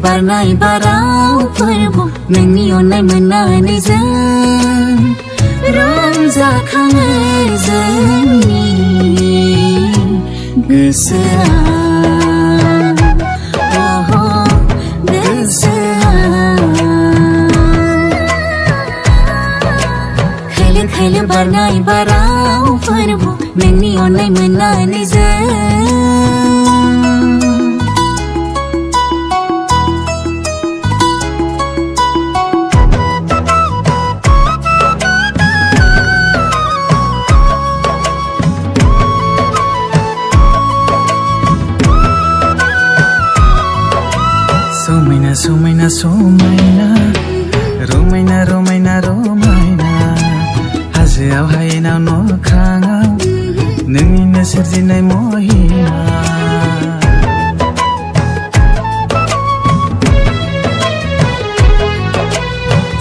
barnai barau purbu nोंनि अननाय मोननानै जों रंजाखाङो जोंनि गोसोआ खैलो barnai barau purbu नोंनि अननाय मोननानै जों Somaina somaina Romaina romaina romaina Haजोआव हायेनाव न'ख्राङाव नोंनिनो सोरजिनाय महिमा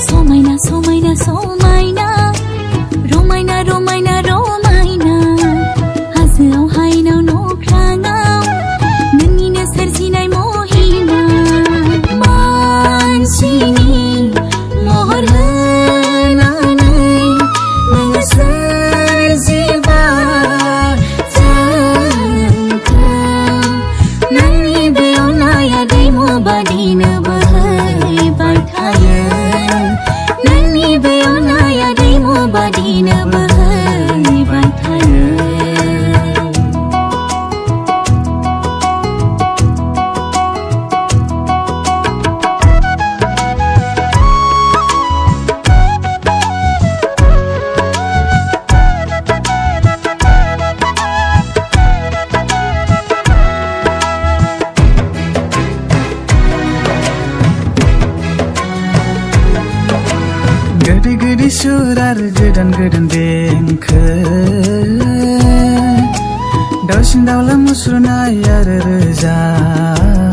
Somaina somaina somaina Romaina romaina romaina हाजोआव हायेनाव न'ख्राङाव नोंनिनो सोरजिनाय महिमा मानसिनि महर होनानै नोङो सोरजिबाय जोंखौ नोंनि बे अननाया दैमु बादिनो बोहैबाय थायो नोंनि बे अननाया दैमु बादिनो बोहैबाय थायो गोदै सुर आरो गोदान देंखो दाउसिन दाउला मुसुरनाय आरो रोजाब